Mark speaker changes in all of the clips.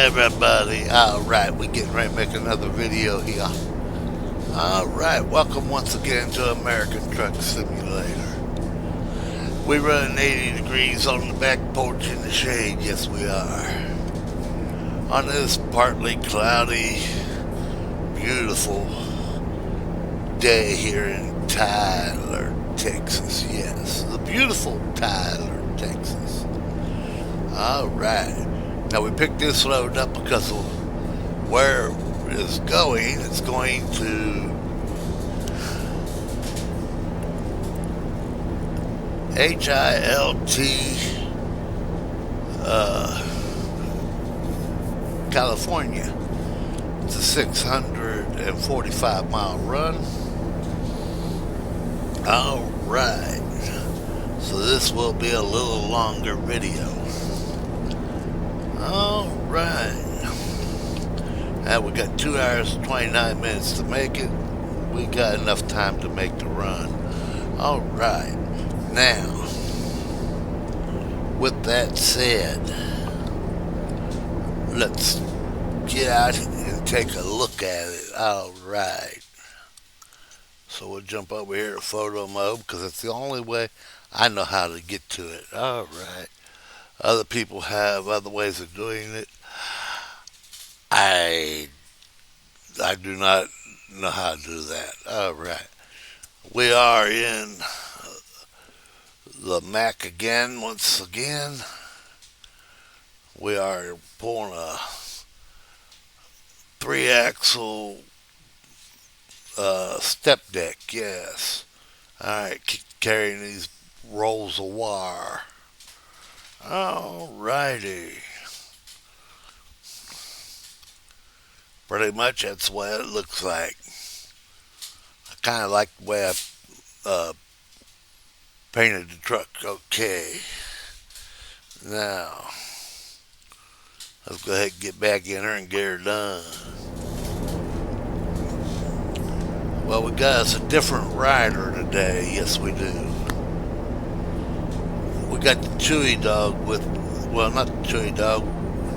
Speaker 1: everybody. Alright, we getting ready to make another video here. Alright, welcome once again to American Truck Simulator. We run 80 degrees on the back porch in the shade, yes we are. On this partly cloudy, beautiful day here in Tyler, Texas. Yes, the beautiful Tyler, Texas. Alright. Now we picked this load up because of where it's going. It's going to HILT, California. It's a 645 mile run. Alright. So this will be a little longer video. Alright. Now we got 2 hours and 29 minutes to make it. We got enough time to make the run. Alright. Now, with that said, let's get out and take a look at it. Alright. So we'll jump over here to photo mode because it's the only way I know how to get to it. Alright. Other people have other ways of doing it. I do not know how to do that. Alright. We are in the Mac again, once again. We are pulling a 3-axle step deck, yes. Alright, carrying these rolls of wire. Alrighty. Pretty much that's the way it looks like. I kind of like the way I painted the truck. Okay. Now, let's go ahead and get back in her and get her done. Well, we got us a different rider today. Yes, we do. We got the Chewy dog with, well, not the Chewy dog.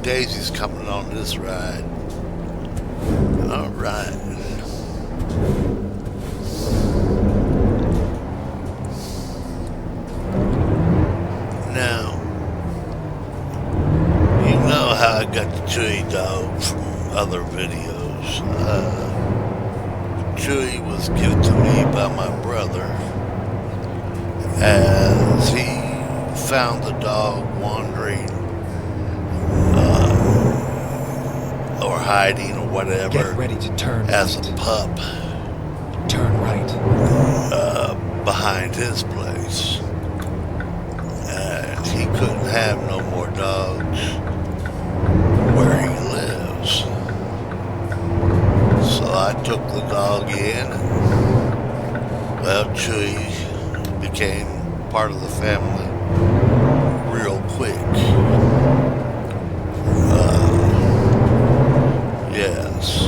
Speaker 1: Daisy's coming on this ride. Alright. Now, you know how I got the Chewy dog from other videos. Chewy was given to me by my brother as he found the dog wandering or hiding or whatever.
Speaker 2: Get ready to turn
Speaker 1: as
Speaker 2: right.
Speaker 1: a pup.
Speaker 2: Turn right.
Speaker 1: Behind his place. And he couldn't have no more dogs where he lives. So I took the dog in and, well, Chewy became part of the family real quick. Yes.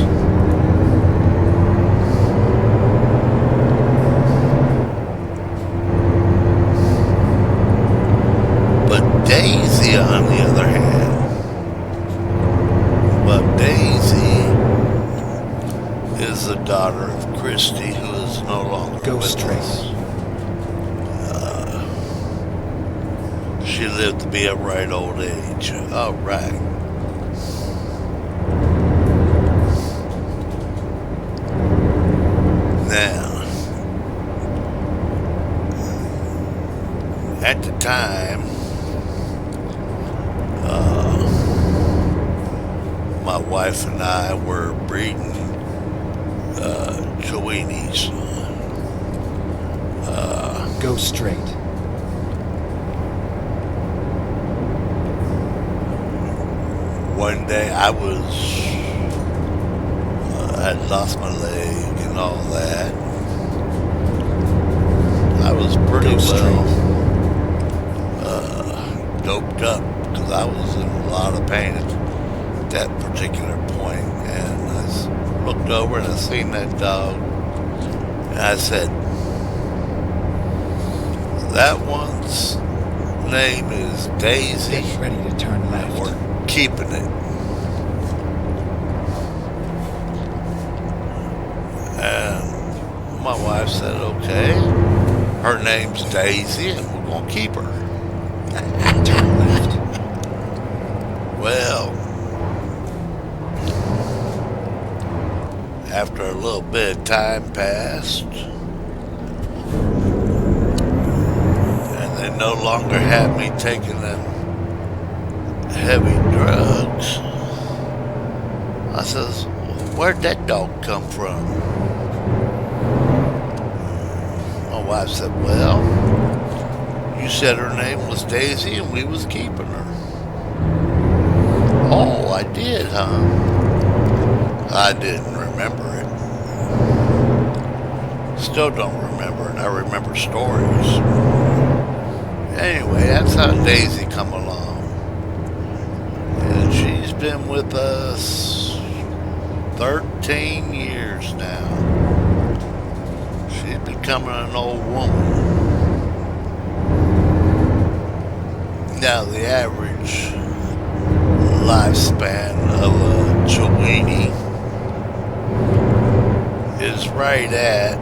Speaker 1: But Daisy, on the other hand, well, Daisy is the daughter of Christy, who is no longer
Speaker 2: Go
Speaker 1: with
Speaker 2: straight.
Speaker 1: us. She lived to be a right old age. All right. Now, at the time, my wife and I were breeding Chiweenies.
Speaker 2: Go straight.
Speaker 1: One day I had lost my leg and all that. I was pretty well doped up because I was in a lot of pain at that particular point. And I looked over and I seen that dog and I said, that one's name is Daisy.
Speaker 2: Get ready to turn left.
Speaker 1: We're keeping it. my wife said, okay, her name's Daisy and we're going to keep her.
Speaker 2: Turn left.
Speaker 1: Well, after a little bit of time passed, and they no longer had me taking them heavy drugs, I says, where'd that dog come from? My wife said, well, you said her name was Daisy and we was keeping her. Oh, I did, huh? I didn't remember it. Still don't remember it. I remember stories. Anyway, that's how Daisy come along. And she's been with us 13 years now. She's becoming an old woman. Now, the average lifespan of a Chiweenie is right at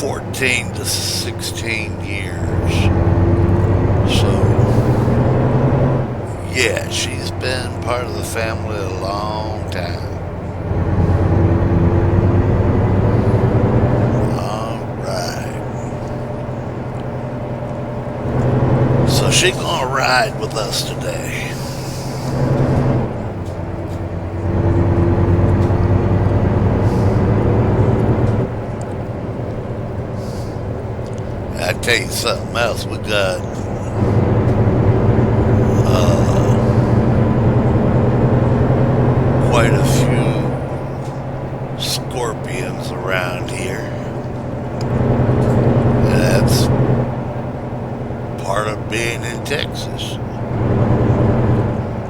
Speaker 1: 14 to 16 years. So, yeah, she's been part of the family a long time. Alright. So she's gonna ride with us today. I tell you something else. We got quite a few scorpions around here. And that's part of being in Texas.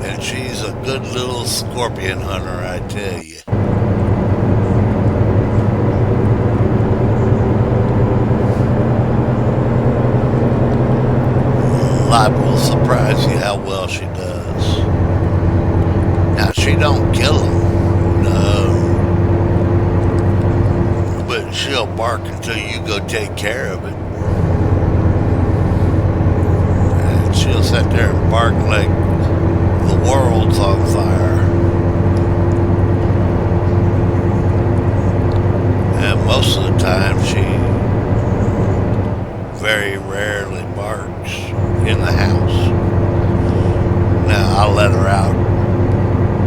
Speaker 1: And she's a good little scorpion hunter, I tell you. I will surprise you how well she does. Now, she don't kill them, no. But she'll bark until you go take care of it. And she'll sit there and bark like the world's on fire. And most of the time, she very rarely barks in the house. Now, I'll let her out,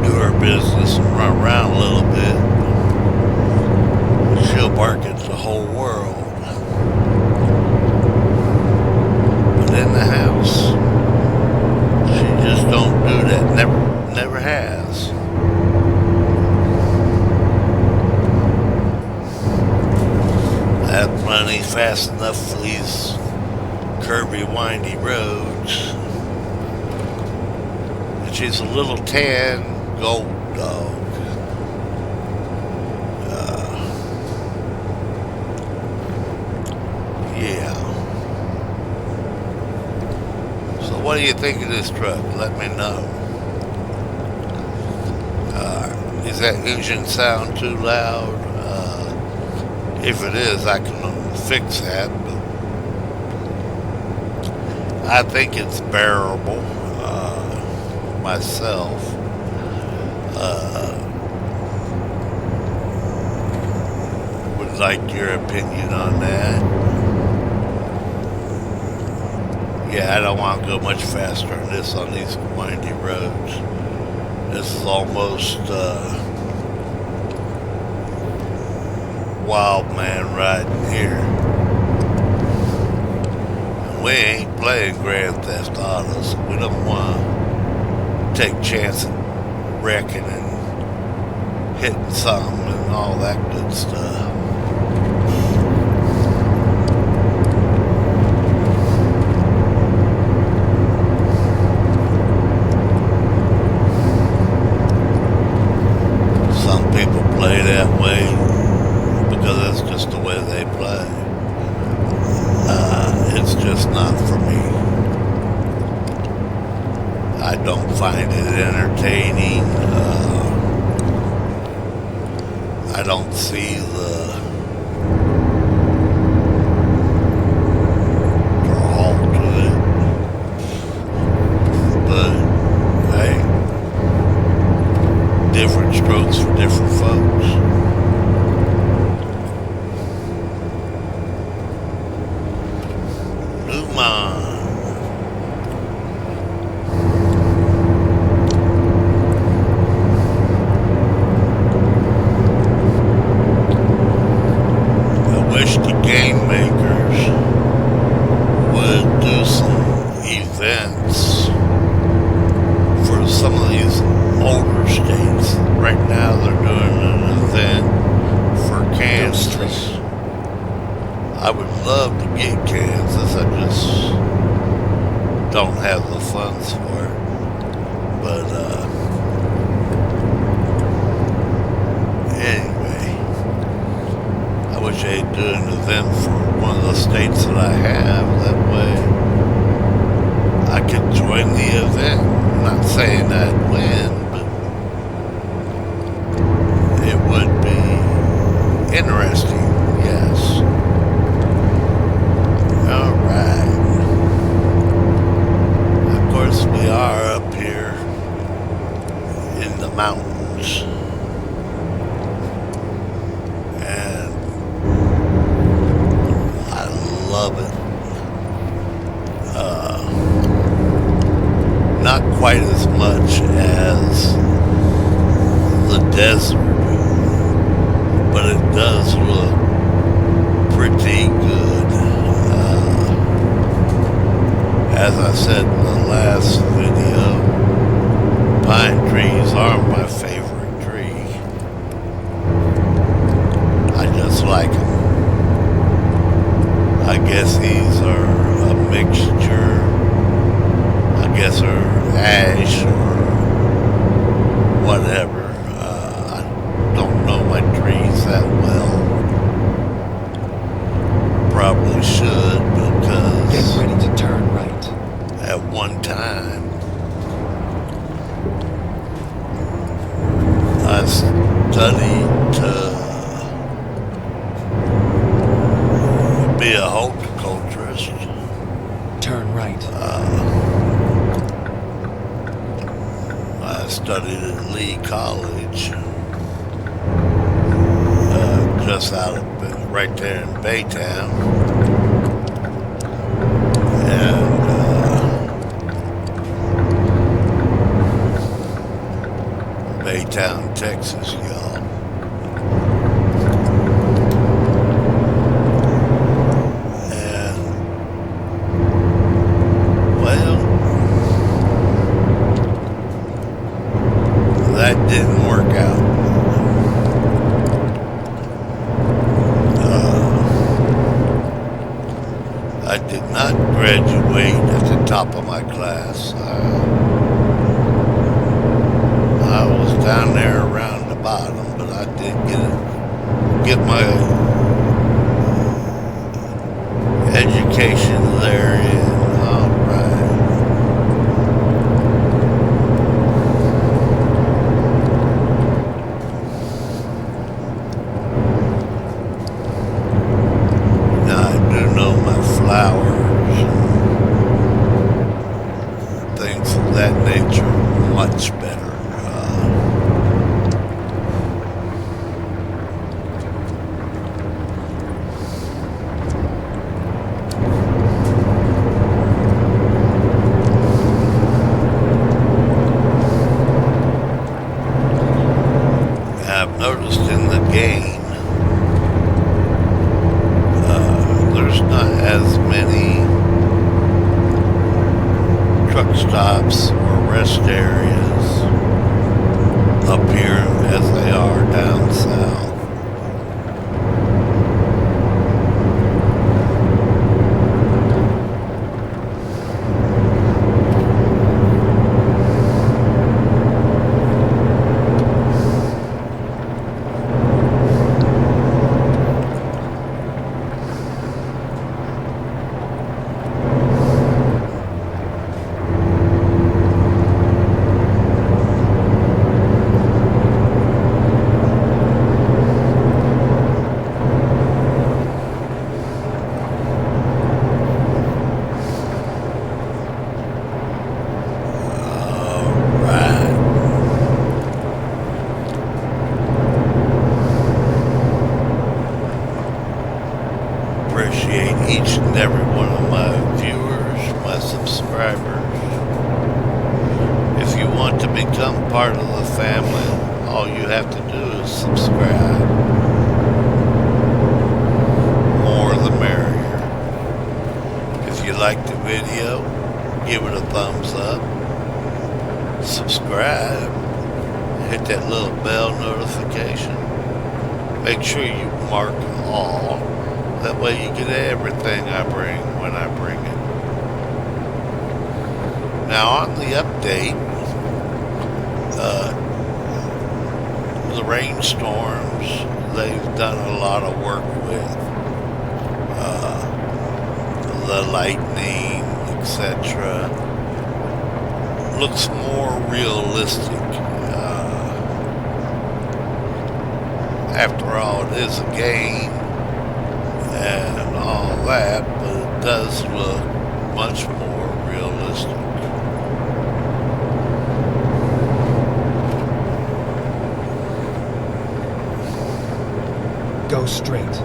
Speaker 1: do her business, and run around a little bit. She'll bark at the whole world. But in the house, she just don't do that. Never has. I have money fast enough for these curvy, windy roads. And she's a little tan gold dog. Yeah. So what do you think of this truck? Let me know. Is that engine sound too loud? If it is, I can fix that. But I think it's bearable myself. Would like your opinion on that. Yeah, I don't want to go much faster than this on these windy roads. This is almost wild man riding here. We ain't playing Grand Theft Auto, so we don't want to take chances wrecking and hitting something and all that good stuff. Some people play that way because that's just the way they play. It's just not for me. I don't find it entertaining. I don't see the I would love to get Kansas. I just don't have the funds for it. But anyway, I wish they'd do an event for one of the states that I have. That way I could join the event. I'm not saying I'd win, but it would be interesting, yes. All right. Of course, we are up here in the mountains. And I love it. Not quite as much as the desert, but it does look pretty good. As I said in the last video, pine trees are my favorite tree. I just like them. I guess these are a mixture. I guess are ash or whatever. I don't know my trees that well. Probably should, because
Speaker 2: Get ready to turn right.
Speaker 1: at one time I studied to be a horticulturist.
Speaker 2: Turn right.
Speaker 1: I studied at Lee College, just out of right there in Baytown, and Baytown, Texas, y'all. And well, that didn't work out. I did not graduate at the top of my class. I was down there around the bottom, but I did get my education there in. All right. Now I do know my flowers and things of that nature much better. I've noticed in the game, there's not as many truck stops or rest areas up here as they are down south. Appreciate each and every one of my viewers, my subscribers. If you want to become part of the family, all you have to do is subscribe. More the merrier. If you like the video, give it a thumbs up. Subscribe. Hit that little bell notification. Make sure you mark all. That That way you get everything I bring when I bring it. Now on the update, the rainstorms, they've done a lot of work with the lightning, etc. Looks more realistic. After all, it is a game and all that, but it does look much more realistic.
Speaker 2: Go straight.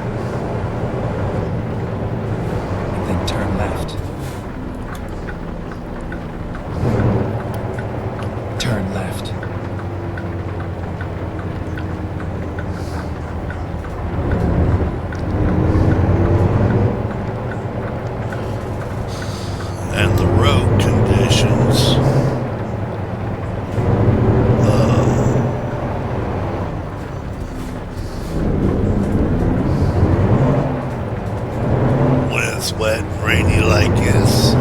Speaker 2: And then turn left. Turn left.
Speaker 1: And the road conditions, when it's wet and rainy like this,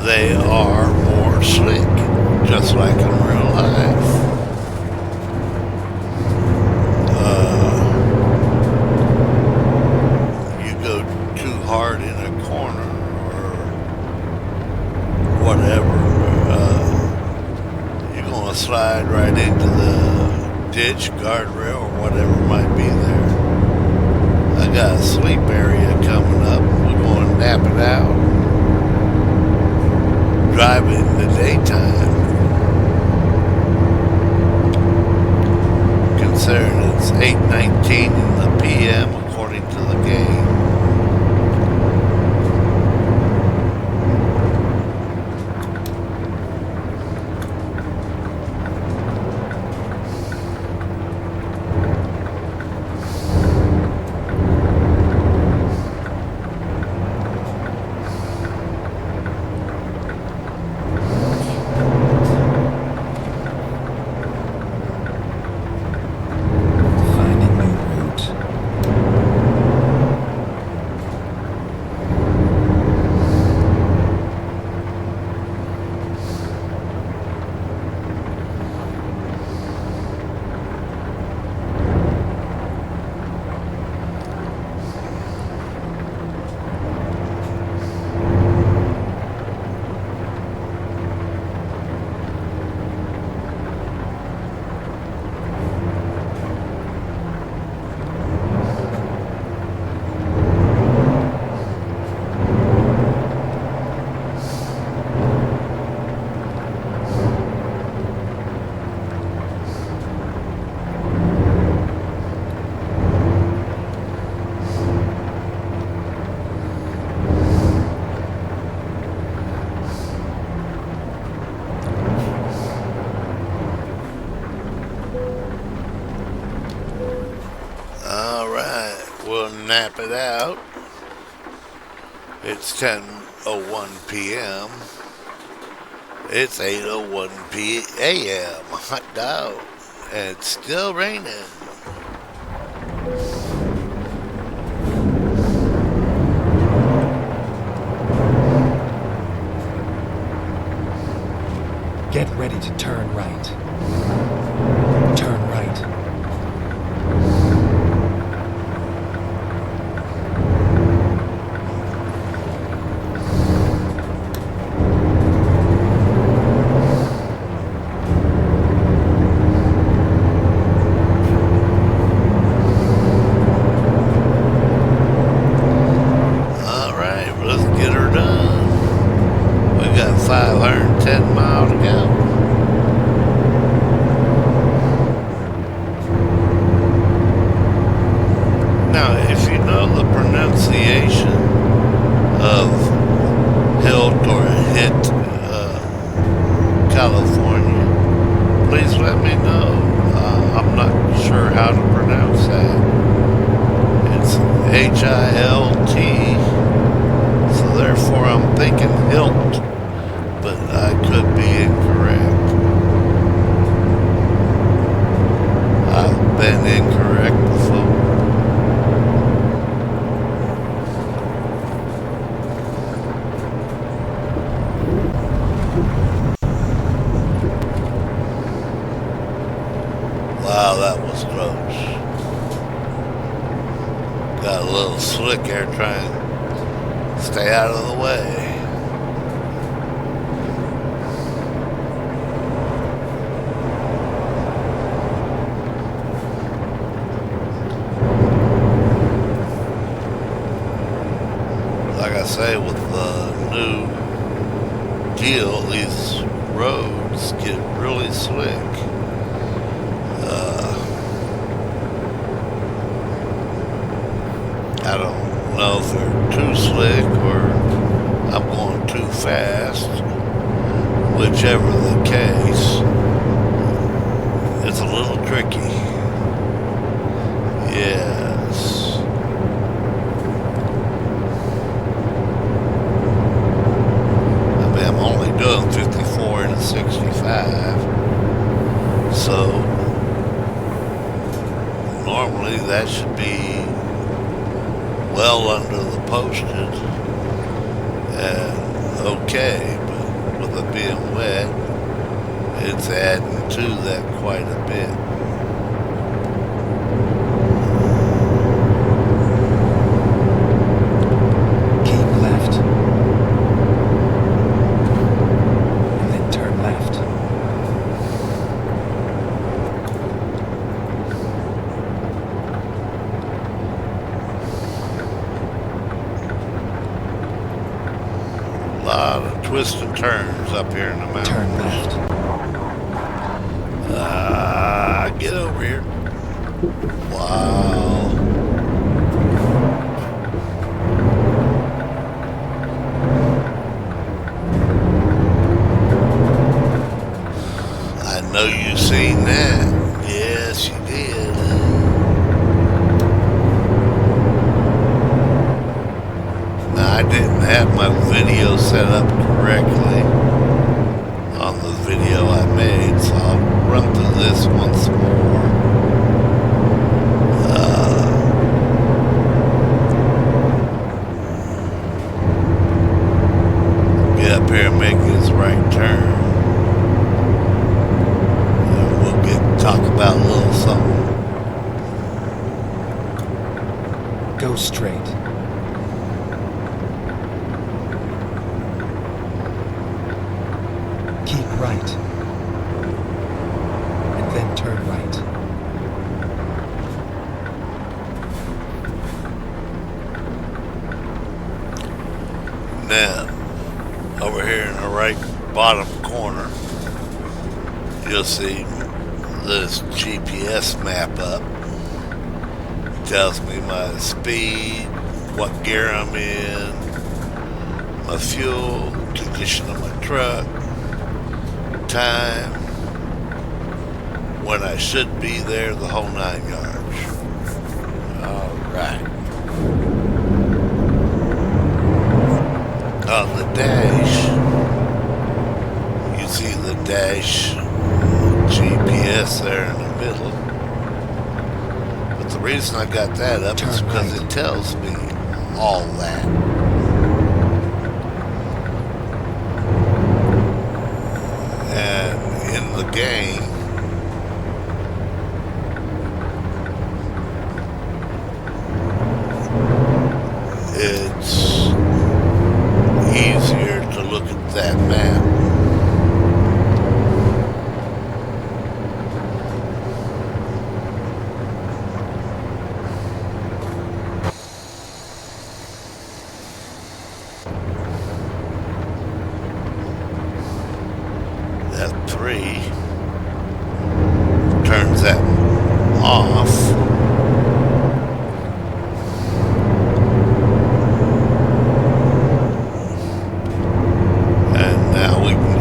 Speaker 1: they are more slick, just like in real life. You go too hard in a corner or whatever, you're going to slide right into the ditch, guardrail, or whatever might be there. I got a sleep area coming up. We're going to nap it out. Drive it in the daytime. Considering it's 8:19 in the PM according to the game.
Speaker 2: Find a new route.
Speaker 1: Alright, we'll nap it out. It's 10:01 p.m. It's 8:01 a.m. Hot dog. And it's still raining.
Speaker 2: Get ready to turn right. Turn right.
Speaker 1: Alright, let's get her done. We got 510 miles to go. Now, if you know the pronunciation of Hilt or Hit, California, please let me know. I'm not sure how to pronounce that. It's Hilt, so therefore I'm thinking Hilt, but I could be incorrect. I've been incorrect before. Got a little slick there trying to stay out of the way. Like I say, with the new deal, these roads get really slick. I don't know if they're too slick or I'm going too fast. Whichever the case, it's a little tricky. Yes. I mean, I'm only doing 54 and a 65. So, normally that should be well under the posted and okay, but with it being wet, it's adding to that quite a bit.
Speaker 2: Keep left. And then turn left.
Speaker 1: A lot of twists and turns up here in the mountains.
Speaker 2: Turn left.
Speaker 1: Get over here. Wow. I know you seen that. Yes, you did. Now, I didn't have my video set up correctly on the video I made, so I'll run through this once more. Get up here and make his right turn. And we'll talk about a little something.
Speaker 2: Go straight. Keep right. And then turn right.
Speaker 1: Now, over here in the right bottom corner, you'll see this GPS map up. It tells me my speed, what gear I'm in, my fuel, condition of my truck, time, when I should be there, the whole 9 yards. Alright. On the dash, you see the dash GPS there in the middle. But the reason I got that up is because it tells me all that. And in the game, it's easier to look at that map. F3 turns that off.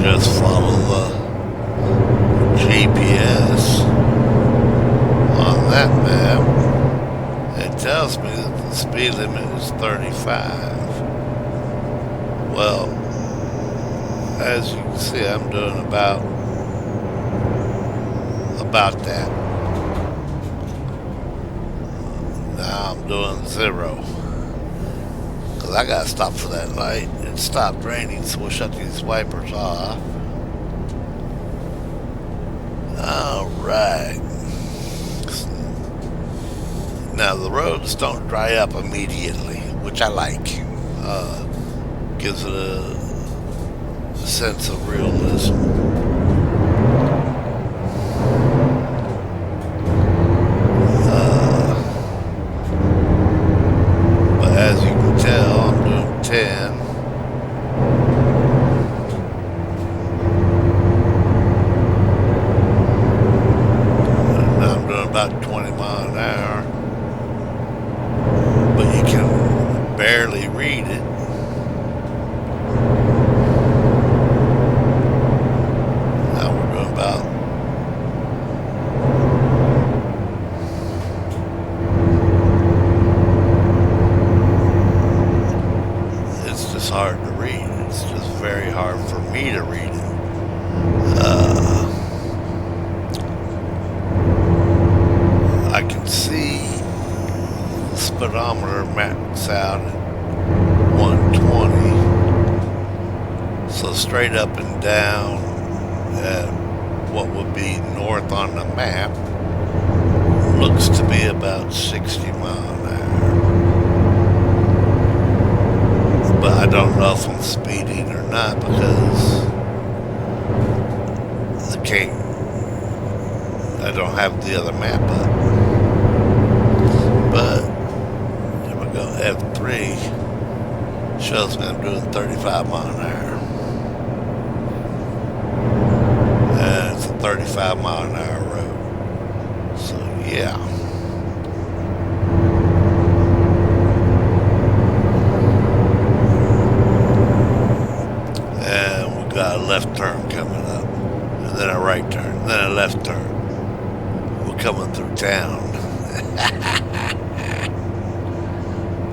Speaker 1: Just follow the GPS on that map. It tells me that the speed limit is 35. Well, as you can see, I'm doing about that. Now I'm doing 0. Because I got to stop for that light. It stopped raining, so we'll shut these wipers off. Alright. Now the roads don't dry up immediately, which I like. Gives it a sense of realism. But as you can tell, I'm doing 10. And I'm doing about 20 miles an hour. But you can barely read it. Now we're doing about it's just hard to read. It's just very hard for me to read it. I can see the speedometer max out at 120. So straight up and down at what would be north on the map looks to be about 60 miles an hour. But I don't know if I'm speeding or not because I don't have the other map up. But there we go, F3 shows me I'm doing 35 miles an hour. And it's a 35 mile an hour road. So yeah. And we got a left turn coming up. And then a right turn. Then a left turn. We're coming through town.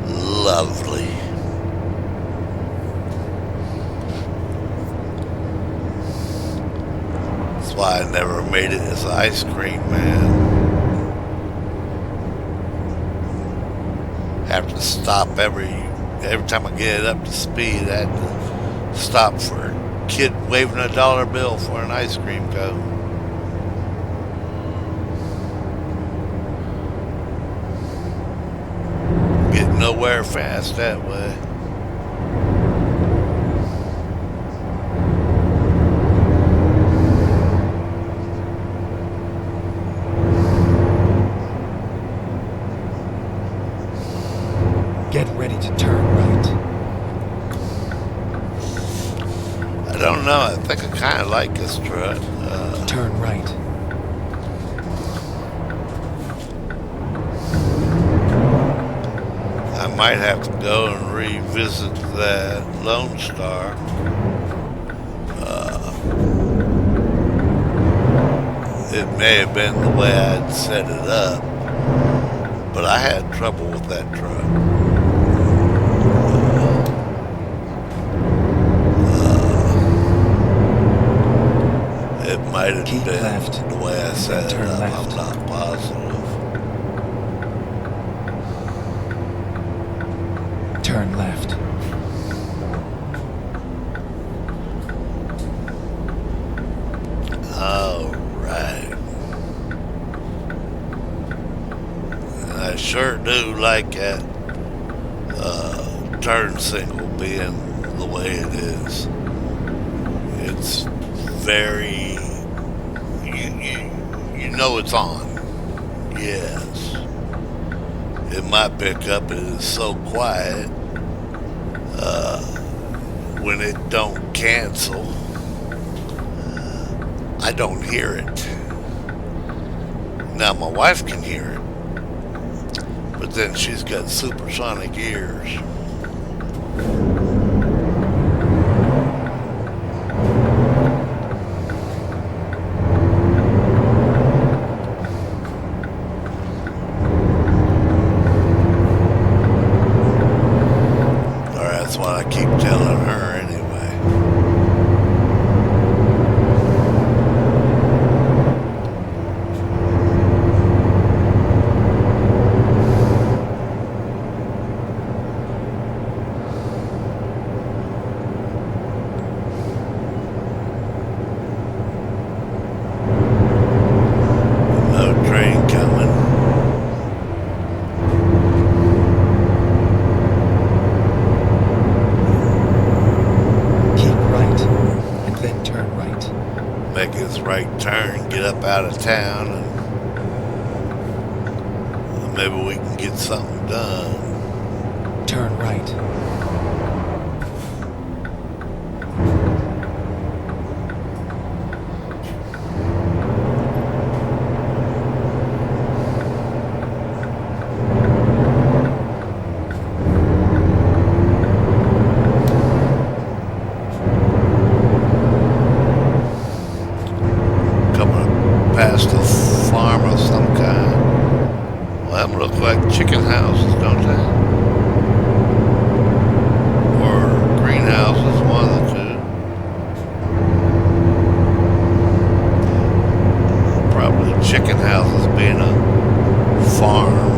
Speaker 1: Lovely. That's why I never made it as ice cream man. Have to stop every time I get it up to speed. I have to stop for a kid waving a dollar bill for an ice cream cone. Get nowhere fast that way.
Speaker 2: Get ready to turn right.
Speaker 1: I don't know. I think I kind of like this truck.
Speaker 2: Turn right.
Speaker 1: I might have to go and revisit that Lone Star. It may have been the way I'd set it up, but I had trouble with that truck. It might have
Speaker 2: Keep
Speaker 1: been
Speaker 2: left,
Speaker 1: the way I set it
Speaker 2: turn
Speaker 1: up.
Speaker 2: left.
Speaker 1: I'm not positive.
Speaker 2: Turn left.
Speaker 1: All right. I sure do like that turn signal being the way it is. It's very, you know it's on. Yes. In my pickup, it is so quiet. When it don't cancel, I don't hear it. Now my wife can hear it, but then she's got supersonic ears. Or that's what I keep telling her anyway. No train coming. up out of town and maybe we can get something done.
Speaker 2: Turn right.
Speaker 1: Past a farm of some kind. Well, them look like chicken houses, don't they? Or greenhouses, one of the two. Probably chicken houses being a farm.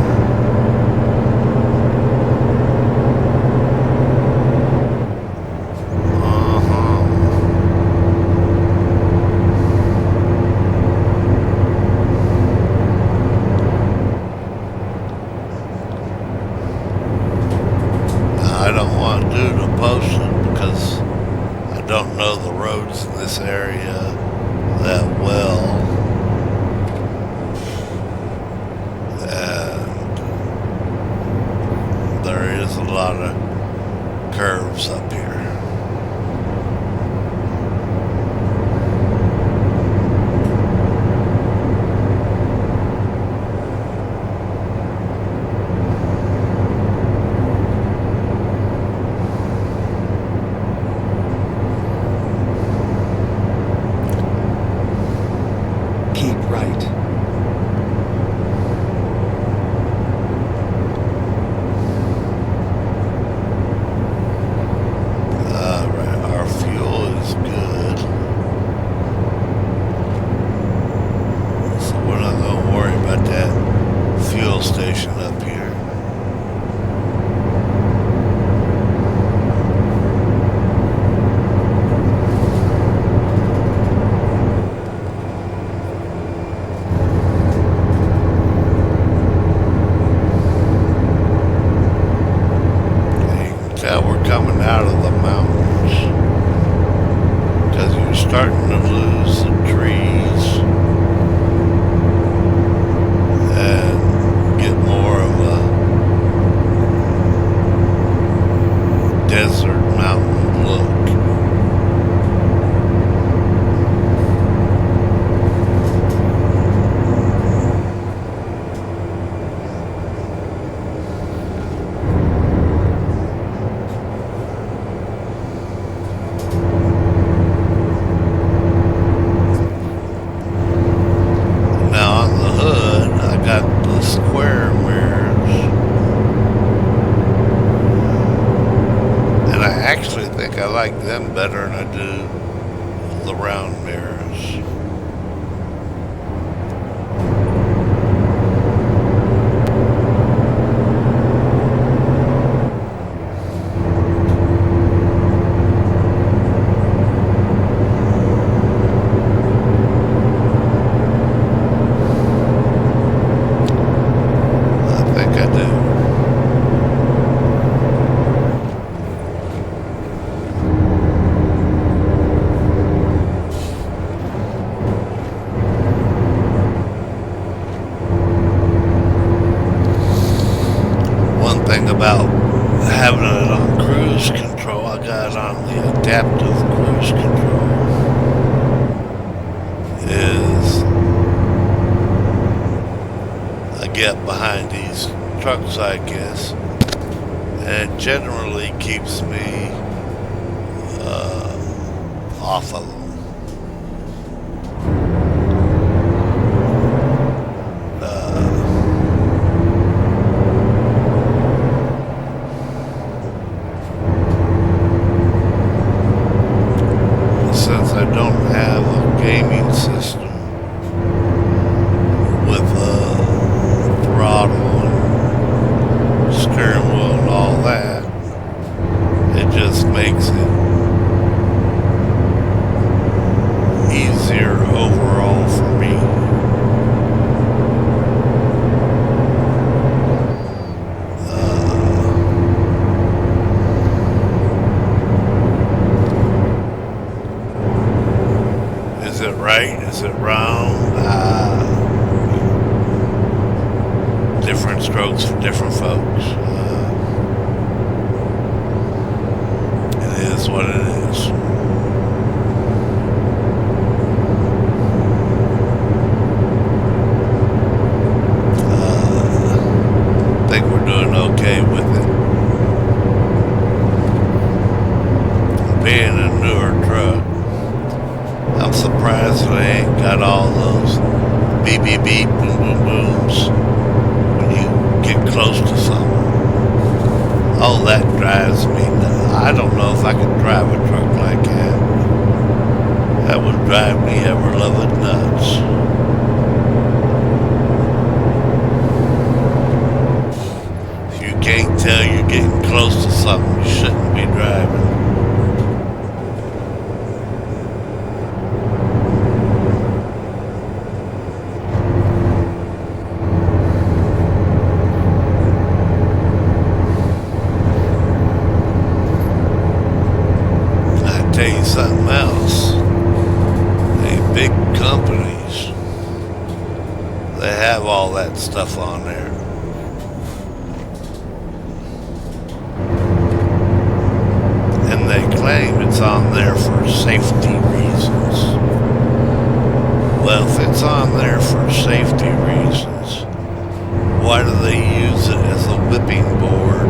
Speaker 1: I don't want to do the posting because I don't know the roads in this area that well. And there is a lot of curves up here.
Speaker 2: Keep right.
Speaker 1: Alright, our fuel is good. So we're not going to worry about that fuel station up here. We're coming out of the mountains because you're starting to lose the trees and get more of a desert mountain look. Square mirrors, and I actually think I like them better than I do the round mirrors. Thing about having it on cruise control, I got it on the adaptive cruise control, is I get behind these trucks, I guess, and it generally keeps me off of them. Since I don't have a gaming system with a throttle and steering wheel and all that, it just makes it easier overall for me. Is it right? Is it round? I surprised that they ain't got all those beep beep beep boom boom booms when you get close to something. Oh, that drives me nuts. I don't know if I could drive a truck like that. That would drive me ever loving nuts. If you can't tell you're getting close to something, you shouldn't be driving. Tell you something else. The big companies, they have all that stuff on there. And they claim it's on there for safety reasons. Well, if it's on there for safety reasons, why do they use it as a whipping board?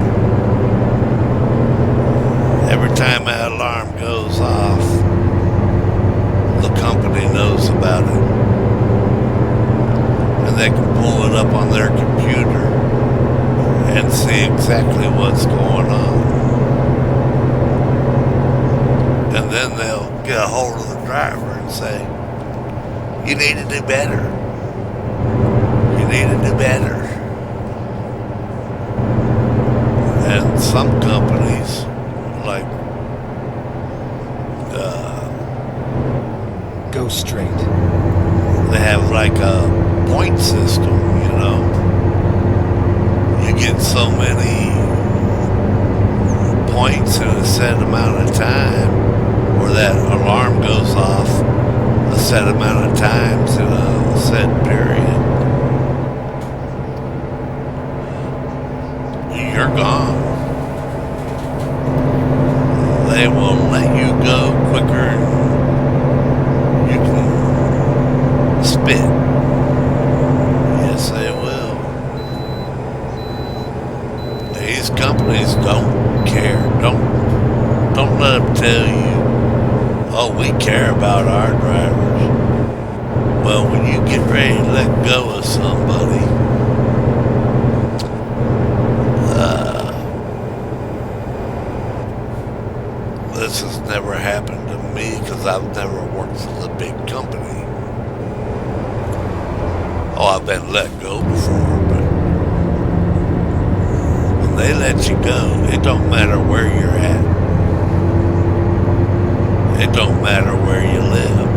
Speaker 1: Every time that alarm goes off, the company knows about it. And they can pull it up on their computer and see exactly what's going on. And then they'll get a hold of the driver and say, you need to do better. You need to do better. And some companies, like
Speaker 2: Go straight.
Speaker 1: they have like a point system, you know. You get so many points in a set amount of time, or that alarm goes off a set amount of times in a set period. You're gone. They will let you go quicker than you can spit. Yes, they will. These companies don't care. Don't let them tell you, oh, we care about our drivers. Well, when you get ready to let go of somebody, this has never happened to me because I've never worked for the big company. Oh, I've been let go before, but when they let you go, it don't matter where you're at. It don't matter where you live.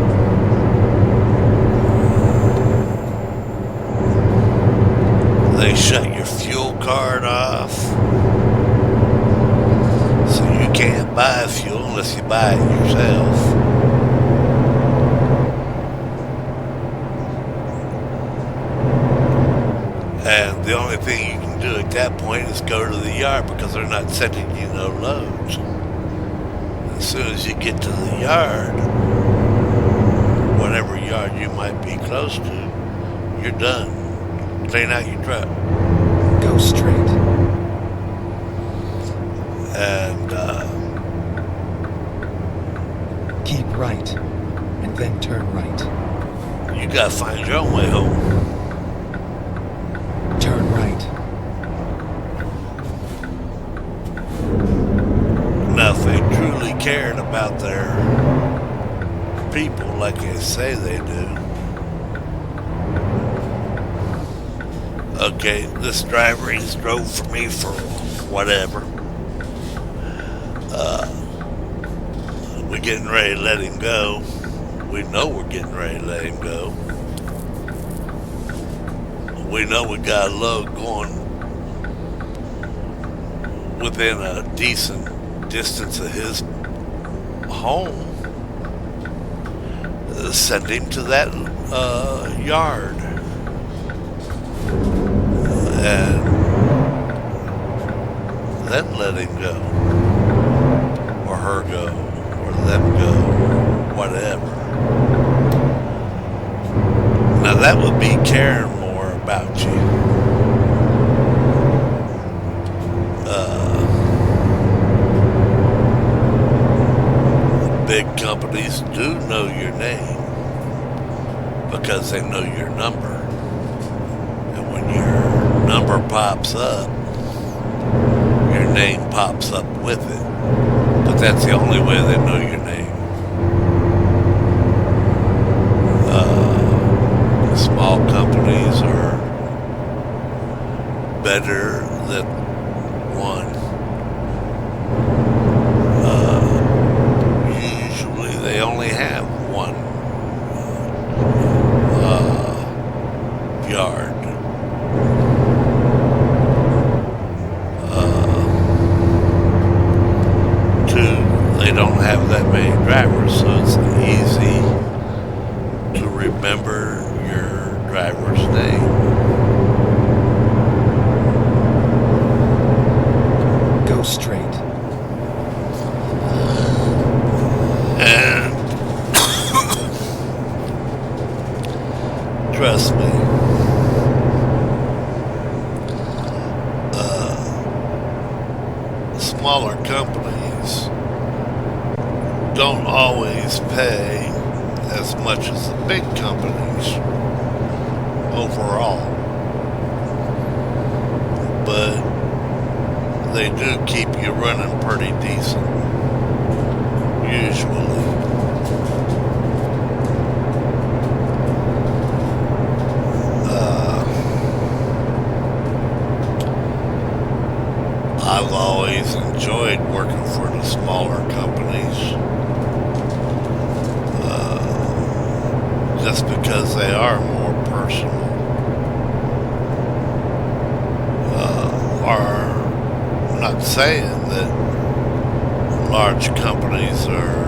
Speaker 1: They shut your fuel card off. So you can't buy fuel unless you buy it yourself. And the only thing you can do at that point is go to the yard because they're not sending you no loads. As soon as you get to the yard, whatever yard you might be close to, you're done. Clean out your truck.
Speaker 2: Go straight.
Speaker 1: And
Speaker 2: Keep right, and then turn right.
Speaker 1: you gotta find your own way home.
Speaker 2: Turn right.
Speaker 1: Now, if they truly cared about their people like they say they do, okay, this driver, he's drove for me for whatever. We're getting ready to let him go. We know we're getting ready to let him go. We know we got a load going within a decent distance of his home. Send him to that yard. And then let him go. Or her go. Or them go. Whatever. Now that would be caring more about you. Big company companies do know your name because they know your number. And when your number pops up, your name pops up with it. But that's the only way they know your name. Small companies are better than one. Usually they only have one yard. Two, they don't have that many drivers, so it's easy to remember your driver's name.
Speaker 2: Go straight.
Speaker 1: And trust me, smaller companies don't always pay as much as the big companies overall, but they do keep you running pretty decent, usually. I've always enjoyed working for the smaller companies, just because they are more personal. I'm not saying that large companies are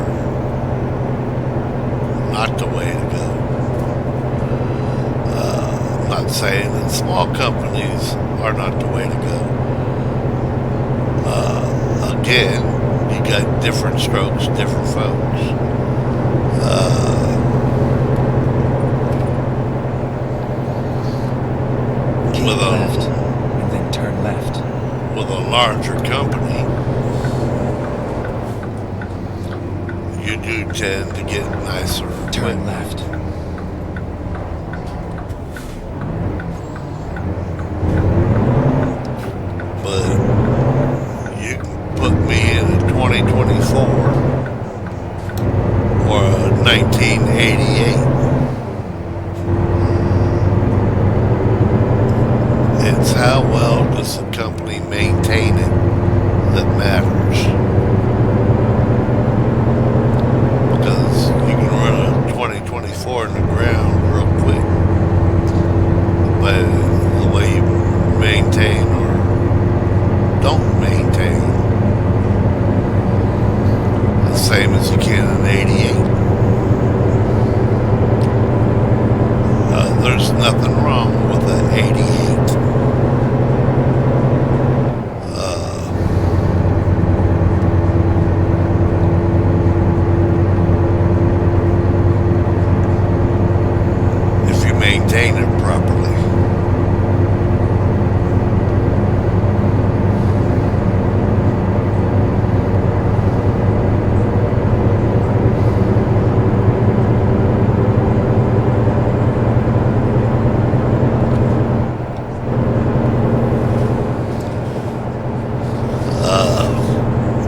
Speaker 1: not the way to go. I'm not saying that small companies are not the way to go. Again, you got different strokes, different folks.
Speaker 2: Keep
Speaker 1: With
Speaker 2: left,
Speaker 1: a
Speaker 2: and then turn left.
Speaker 1: with a larger company, you do tend to get nicer
Speaker 2: Turn
Speaker 1: equipment.
Speaker 2: left.
Speaker 1: But you can put me in a 2024 or a 1988. It's how well does the company maintain it that matters. Because you can run a 2024 in the ground real quick. But the way you maintain or don't maintain, the same as you can in 88. There's nothing wrong with an 88. If you maintain it properly.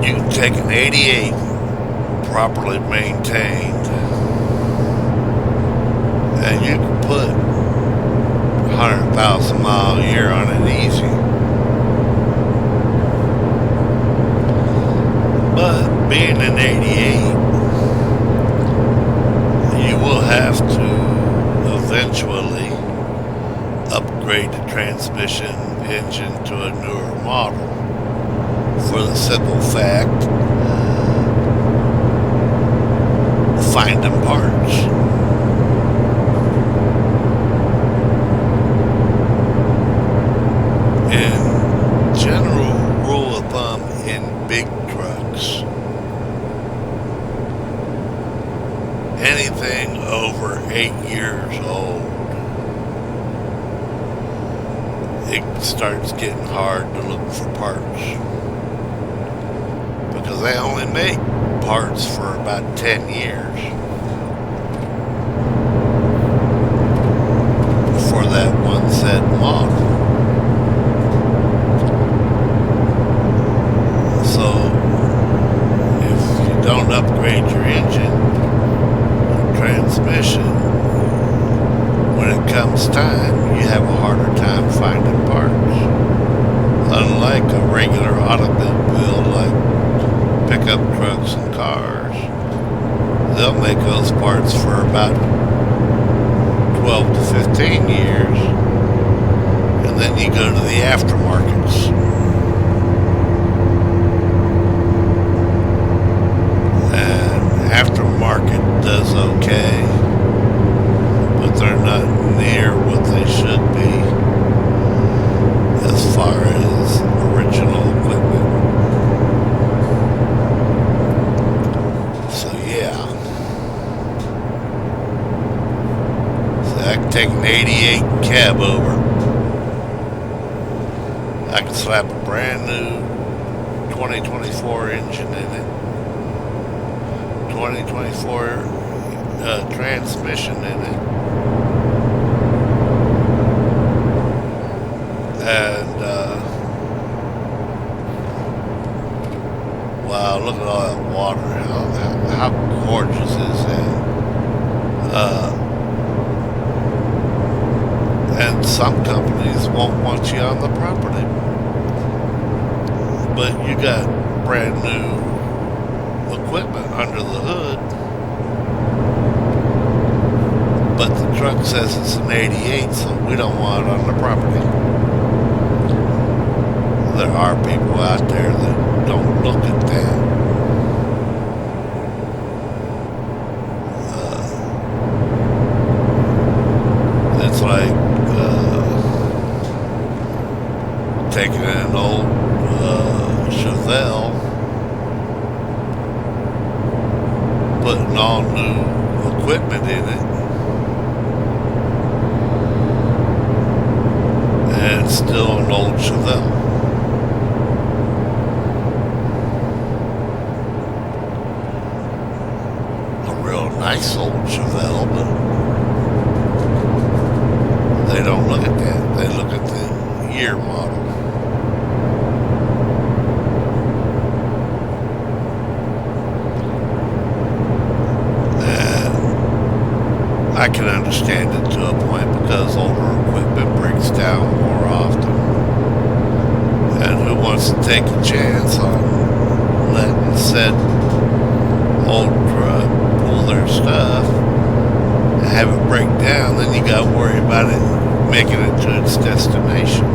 Speaker 1: You can take an 88 properly maintained and you can put 100,000 mile a year on it easy. But being an 88, you will have to eventually upgrade the transmission engine to a newer model. For the simple fact, finding parts. In general rule of thumb in big trucks, anything over 8 years old, it starts getting hard to look for parts. Because they only make parts for about 10 years for that one said model. So if you don't upgrade your engine, transmission, when it comes time, you have a harder time finding parts. Unlike a regular automobile like pickup trucks and cars, they'll make those parts for about 12 to 15 years, and then you go to the aftermarkets. And aftermarket does okay, but they're not near what they should be as far as original equipment. So yeah. So I can take an 88 cab over. I can slap a brand new 2024 engine in it. 2024 transmission in it. And wow, look at all that water. How gorgeous is that? And some companies won't want you on the property, but you got brand new equipment under the hood. But the truck says it's an 88, so we don't want it on the property. There are people out there that don't look at that. It's like taking an old Chevelle, putting all new equipment in it, and it's still an old Chevelle. A real nice old Chevelle, but they don't look at that. They look at the year model. And I can understand it to a point because older equipment breaks down more often. And who wants to take a chance on letting said old truck pull their stuff and have it break down? Then you got to worry about it making it to its destination.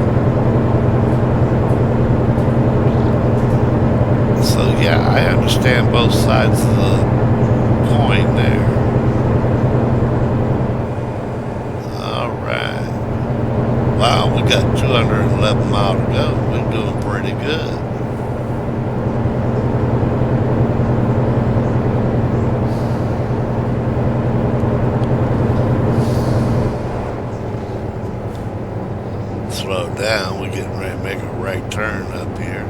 Speaker 1: So yeah, I understand both sides of the coin there. Alright. Wow, we got 211 miles to go. We're doing pretty good. Slow down, we're getting ready to make a right turn up here.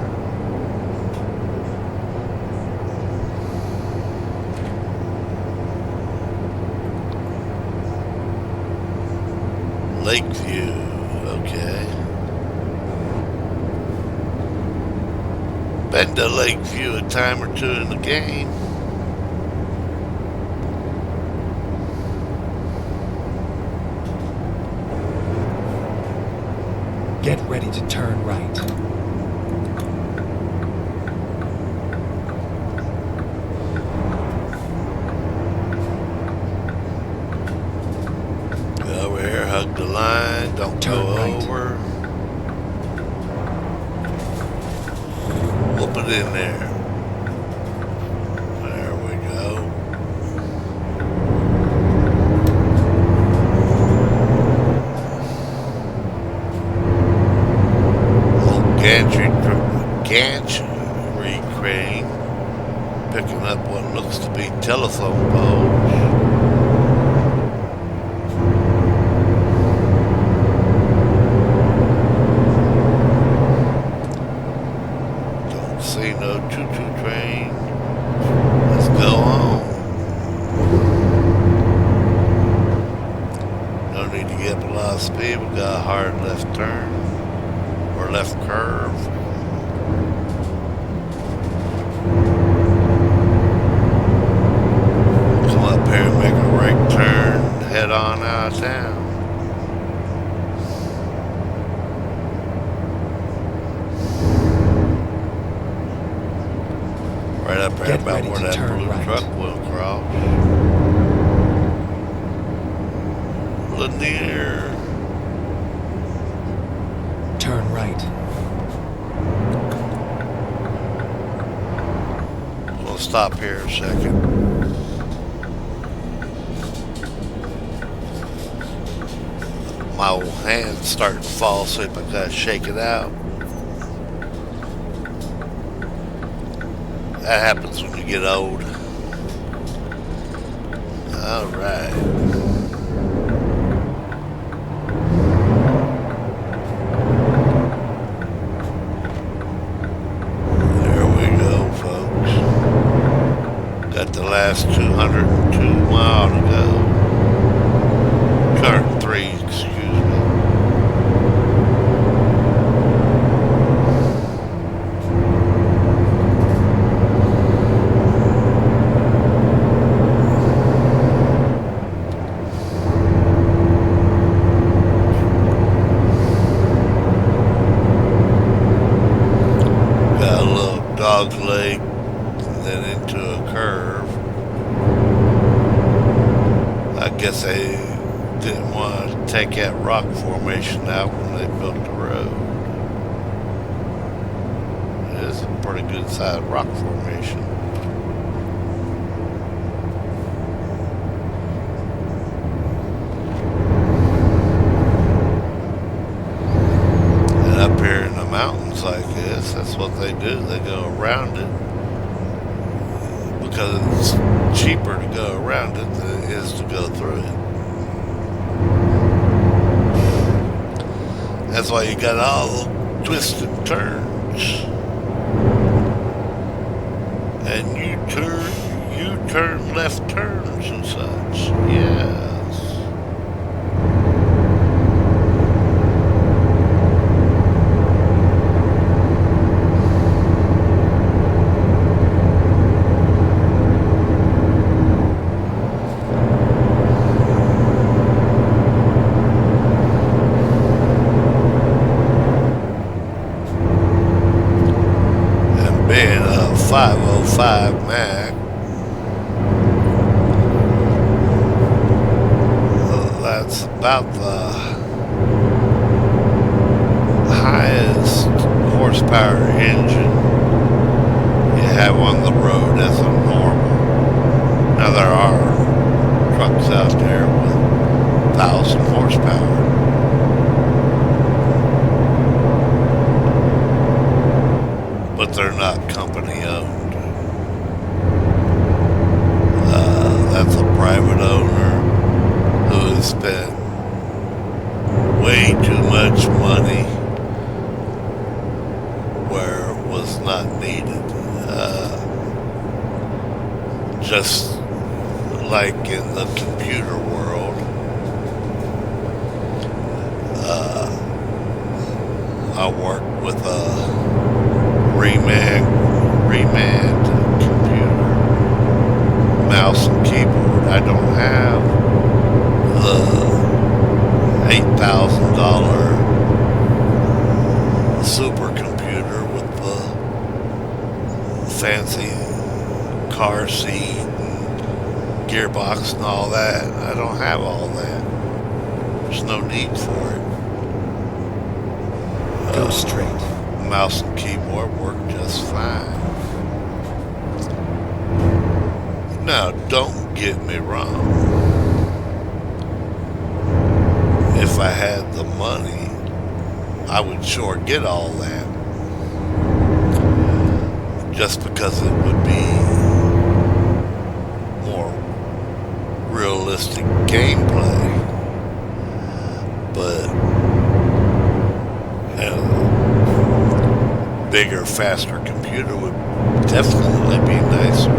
Speaker 1: Lakeview, okay. Been to Lakeview a time or two in the game.
Speaker 2: Get ready to turn right.
Speaker 1: Over here, hug the line, don't
Speaker 2: Turn
Speaker 1: go
Speaker 2: right.
Speaker 1: over. Whoop it in there. There we go. Old gantry crane picking up what looks to be telephone poles. See no choo-choo train. go home. No need to get up a lot of speed. We got a hard left turn or left curve. Come up here and make a right turn, head on out of town. Right up there
Speaker 2: Get
Speaker 1: about
Speaker 2: ready
Speaker 1: where
Speaker 2: to
Speaker 1: that
Speaker 2: turn
Speaker 1: blue
Speaker 2: right.
Speaker 1: truck will cross. Lanier.
Speaker 2: Turn right.
Speaker 1: We'll stop here a second. My old hand's starting to fall asleep. I gotta shake it out. That happens when you get old. Alright. There we go, folks. Got the last 202 miles to go. 203, excuse me. Got a little dog's leg, then into a curve. I guess they didn't want to take that rock formation out when they built the road. It is a pretty good sized rock formation. And up here in the mountains like this, that's what they do. They go around it because it's cheaper to go around it than it is to go through it. That's why you got all the twisted turns. And U-turn left turns and such. Yes. Being a 505 Mac, that's about the highest horsepower engine you have on the road as a normal. Now there are trucks out there with 1,000 horsepower. But they're not company owned. That's a private owner who has spent way too much money where it was not needed. Just like in the computer world, I work with a reman computer, mouse and keyboard. I don't have the $8,000 supercomputer with the fancy car seat and gearbox and all that. I don't have all that. There's no need for it.
Speaker 2: Go straight.
Speaker 1: Mouse and keyboard work just fine. Now, don't get me wrong. If I had the money, I would sure get all that. Just because it would be more realistic gameplay. But bigger, faster computer would definitely be nicer.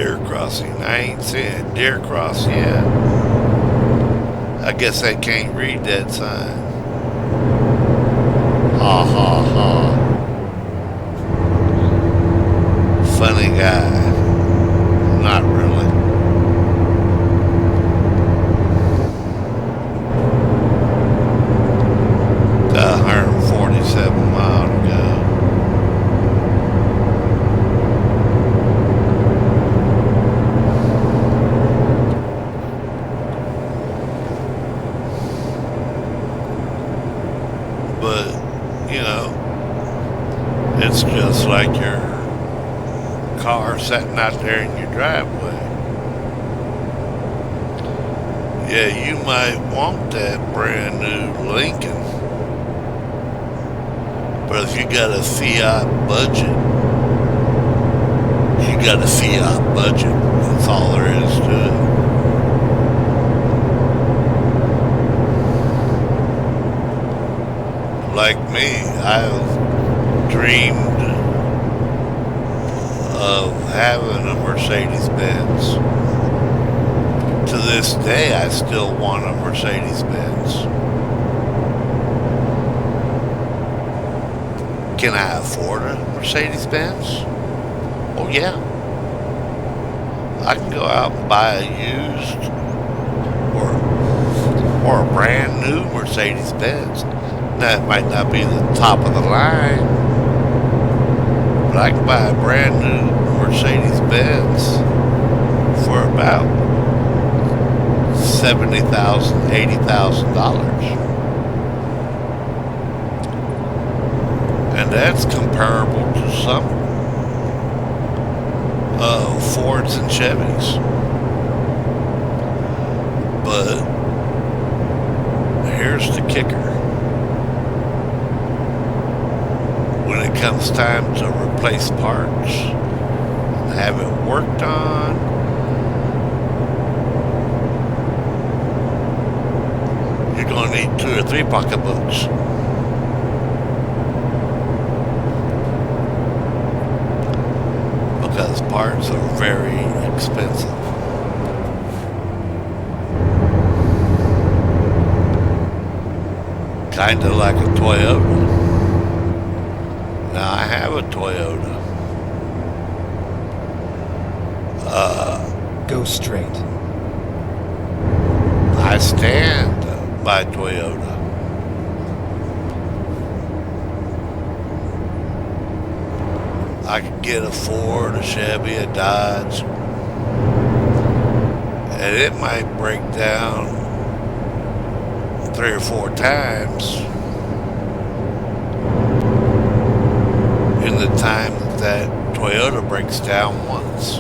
Speaker 1: Deer crossing. I ain't seen a deer cross yet. I guess I can't read that sign. Ha ha ha. Funny guy. Not really. Got 147 miles to go. But, you know, it's just like your car sitting out there in your driveway. Yeah, you might want that brand new Lincoln, but if you got a Fiat budget, you got a Fiat budget. That's all there is to it. Like me, I've dreamed of having a Mercedes-Benz. To this day, I still want a Mercedes-Benz. Can I afford a Mercedes-Benz? Oh yeah. I can go out and buy a used or a brand new Mercedes-Benz. Now, it might not be the top of the line, but I can buy a brand new Mercedes-Benz for about $70,000, $80,000. And that's comparable to some Fords and Chevys. But here's the kicker. When it comes time to replace parts and have it worked on, you're going to need 2 or 3 pocketbooks. Because parts are very expensive. Kind of like a Toyota. Now I have a Toyota.
Speaker 2: Go straight.
Speaker 1: I stand by Toyota. I could get a Ford, a Chevy, a Dodge, and it might break down 3 or 4 times in the time that Toyota breaks down once.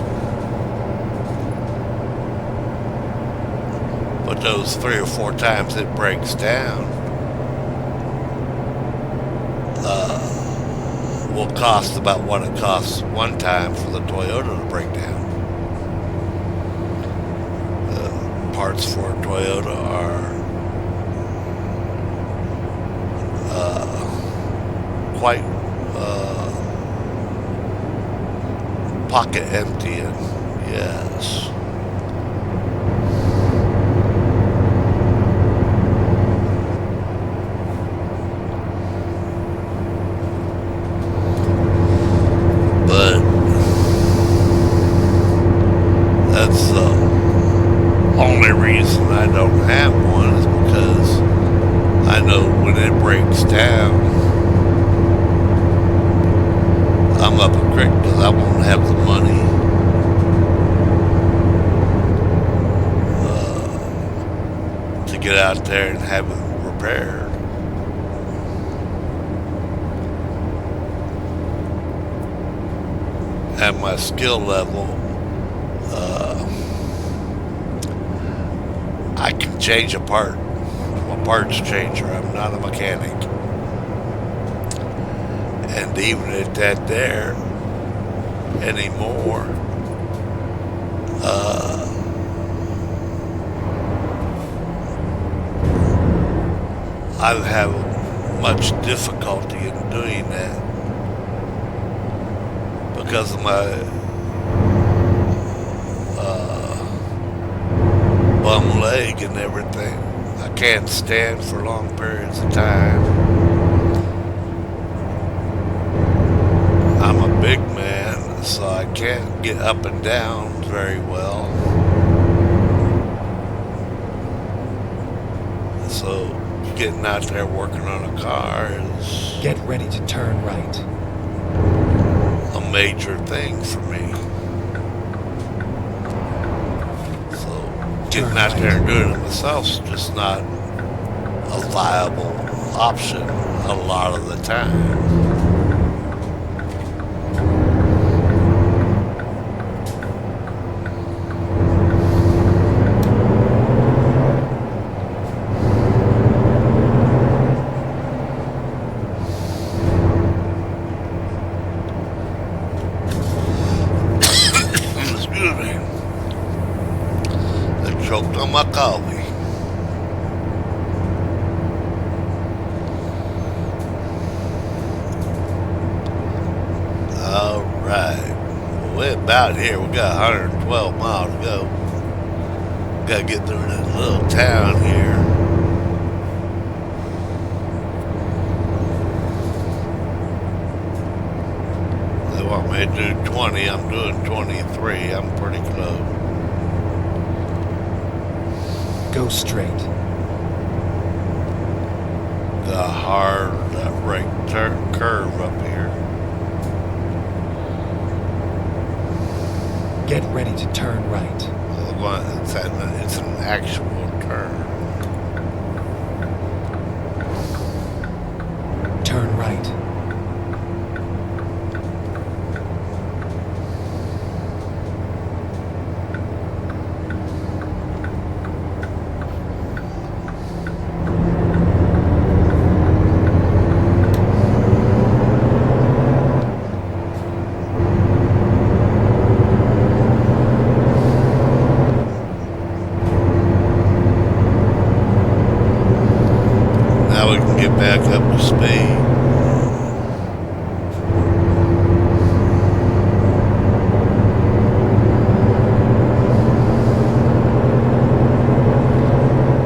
Speaker 1: But those 3 or 4 times it breaks down will cost about what it costs one time for the Toyota to break down. The parts for a Toyota are quite pocket emptying, yes. But that's the only reason I don't have one is because I know when it breaks down, I'm up a creek because I won't have the money to get out there and have it repaired. At my skill level, I can change a part. I'm a parts changer. I'm not a mechanic. And even at that there anymore, I have much difficulty in doing that because of my can't stand for long periods of time. I'm a big man, so I can't get up and down very well. So getting out there working on a car is
Speaker 2: Get ready to turn right.
Speaker 1: a major thing for me. So getting out there and doing it myself's just not a viable option a lot of the time. Excuse me. I choked on my coffee. All right. Well, we're about here. We got 112 miles to go. Got to get through this little town here. They want me to do 20. I'm doing 23. I'm pretty close.
Speaker 2: Go straight.
Speaker 1: The hard right turn curve up here.
Speaker 2: Get ready to turn right.
Speaker 1: It's an actual turn.
Speaker 2: Turn right.
Speaker 1: Now we can get back up to speed.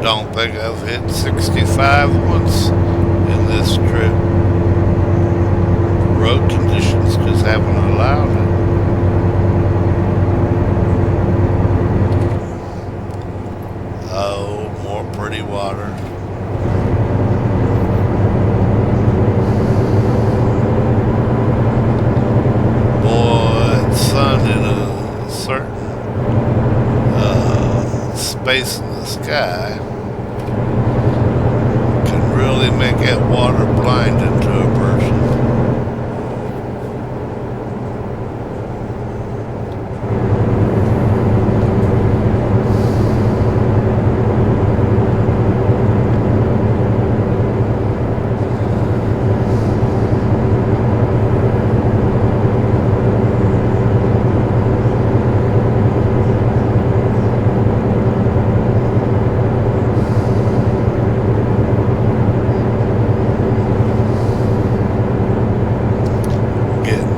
Speaker 1: Don't think I've hit 65 once in this trip. Road conditions just haven't allowed it. Oh, more pretty water. Boy, the sun in a certain space in the sky can really make that water blinding to a person.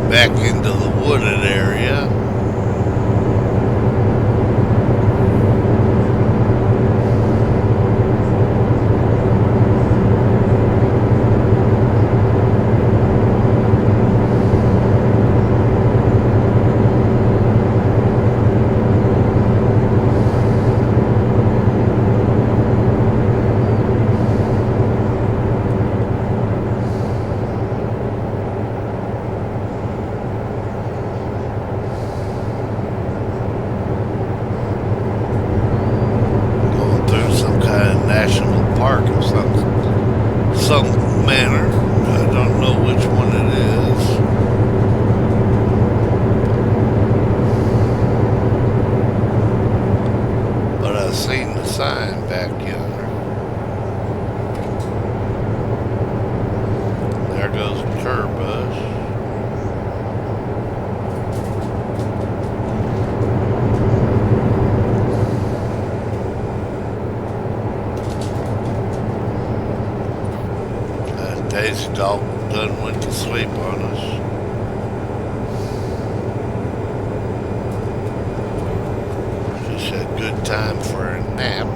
Speaker 1: Back into the wooded area. National park of some manner. I don't know which one it is. But I've seen the sign back yonder. There goes the tour bus. Daisy dog done went to sleep on us. She said good time for a nap.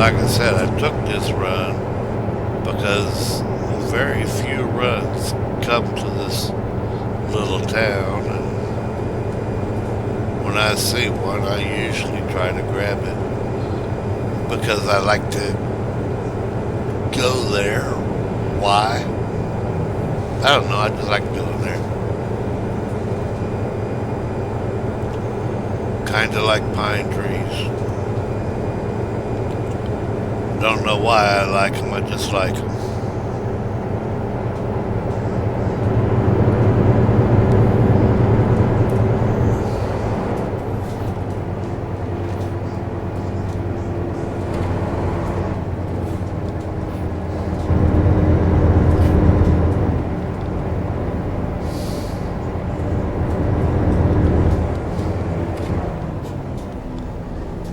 Speaker 1: like I said, I took this run because very few runs come to this little town, and when I see one, I usually try to grab it because I like to go there. Why? I don't know, I just like going there. Kinda like pine trees. Don't know why I like them, I just like them.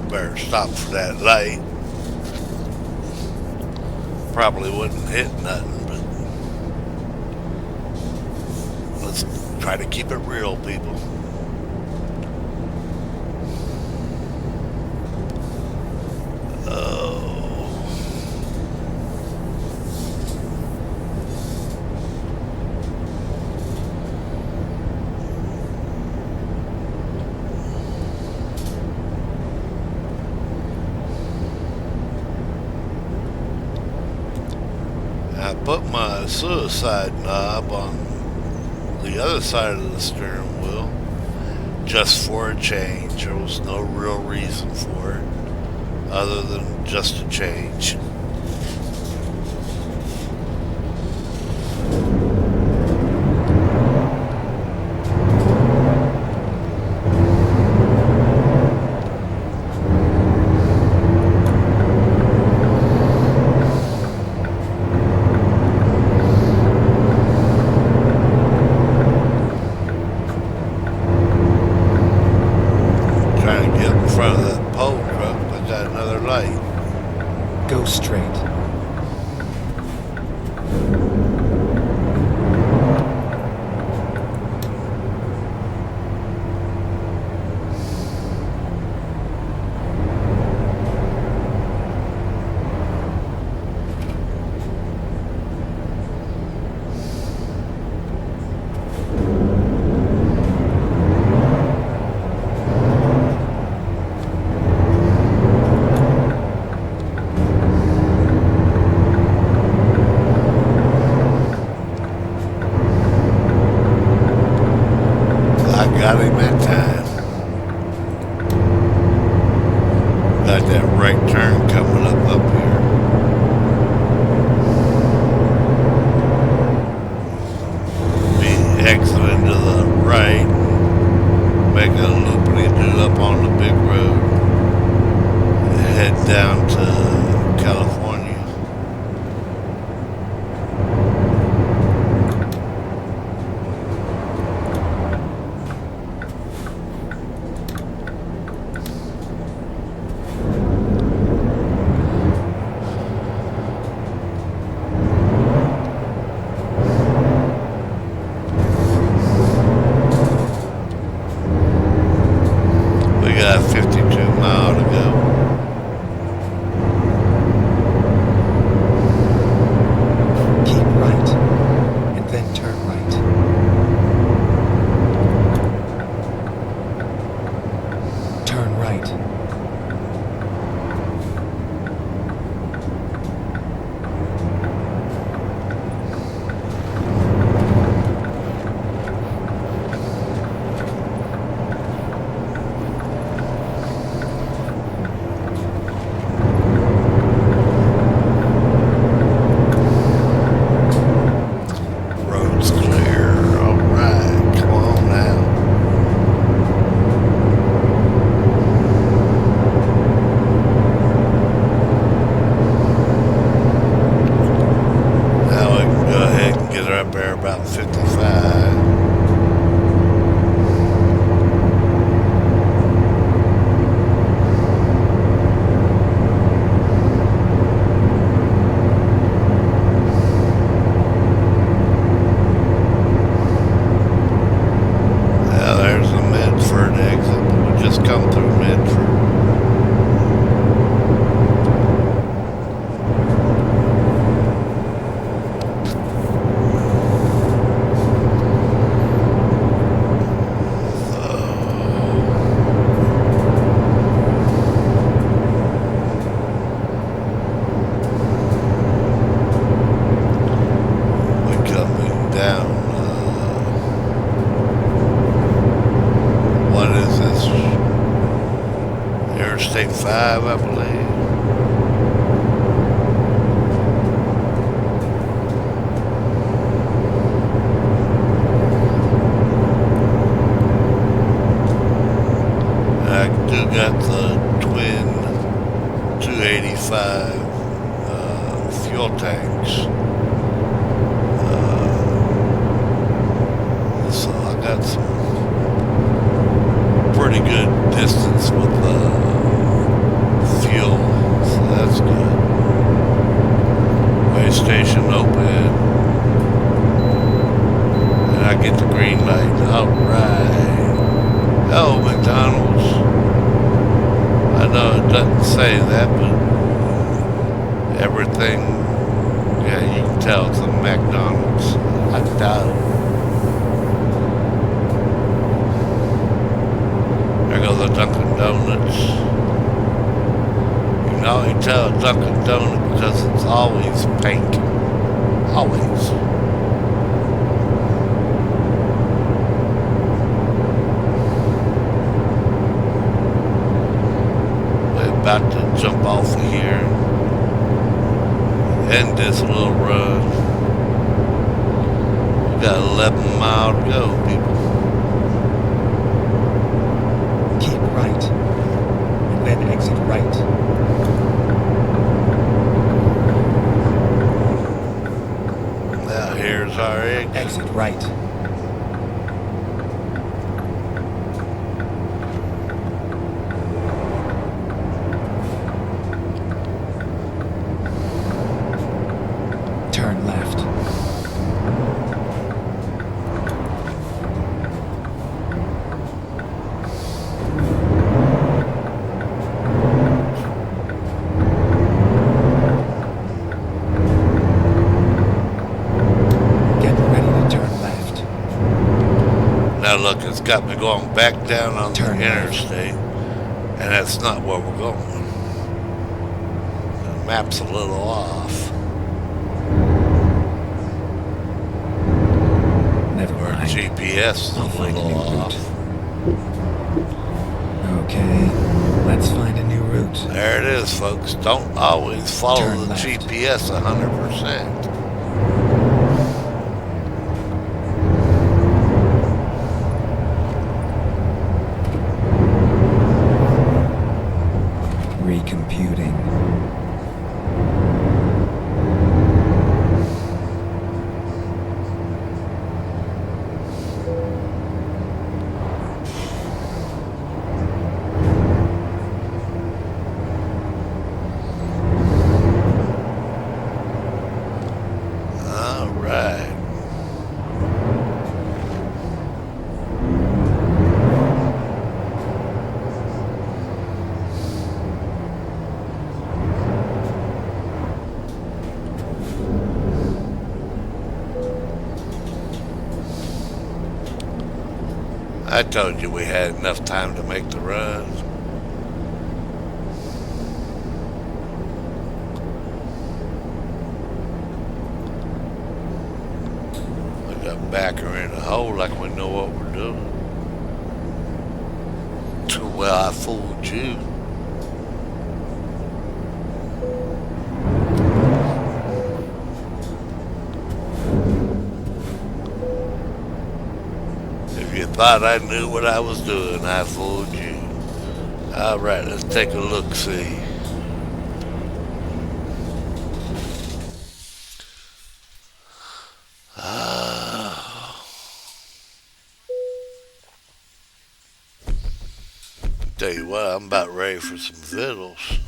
Speaker 1: Better stop for that light. Probably wouldn't hit nothing, but let's try to keep it real, people. I put my suicide knob on the other side of the steering wheel just for a change. There was no real reason for it other than just a change. Trying to get in front of that pole truck, but got another light.
Speaker 2: Go straight.
Speaker 1: Got him that time. Got that right turn coming up here. Be exiting to the right, make a loopity-doo up on the big road, head down to California. We got 52 I believe. I do got the twin 285 fuel tanks. So I got some pretty good distance with fuel. So that's good. Way station open. And I get the green light. Alright. Hello, McDonald's. I know it doesn't say that, but everything, yeah, you can tell it's a McDonald's. I doubt it. There goes the Dunkin' Donuts. You can always tell a Dunkin' Donut because it's always pink. Always. About to jump off of here and end this little run. We got 11 miles to go, people.
Speaker 2: Keep right. And then exit right.
Speaker 1: Now here's our exit.
Speaker 2: Exit right. Turn left. Get ready to turn left.
Speaker 1: Now look, it's got me going back down on
Speaker 2: Turn
Speaker 1: the
Speaker 2: left.
Speaker 1: interstate, and that's not where we're going. The map's a little off.
Speaker 2: Never
Speaker 1: Our
Speaker 2: mind.
Speaker 1: GPS is a
Speaker 2: I'll find a
Speaker 1: little
Speaker 2: new
Speaker 1: off.
Speaker 2: route. Okay, let's find a new route.
Speaker 1: There it is, folks. Don't always follow
Speaker 2: Turn
Speaker 1: the
Speaker 2: left.
Speaker 1: GPS 100%.
Speaker 2: Recomputing.
Speaker 1: All right. I told you we had enough time to make the run. We got back her in a hole like we know what we're doing. Well, I fooled you. If you thought I knew what I was doing, I fooled you. All right, let's take a look-see. Tell you what, I'm about ready for some vittles.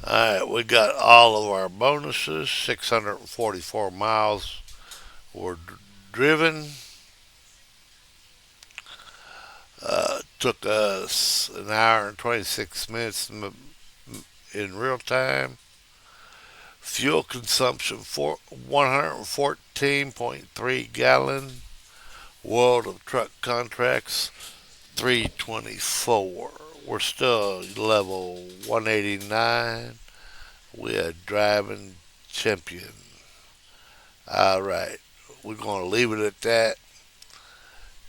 Speaker 1: Alright, we got all of our bonuses. 644 miles were driven. Took us an hour and 26 minutes in real time. Fuel consumption 114.3 gallon. World of Truck Contracts 324. We're still level 189. We're a driving champion. Alright, we're going to leave it at that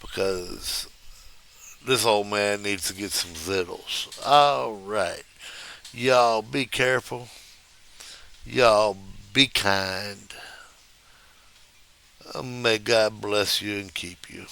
Speaker 1: because this old man needs to get some vittles. Alright, Y'all be careful. Y'all be kind. May God bless you and keep you.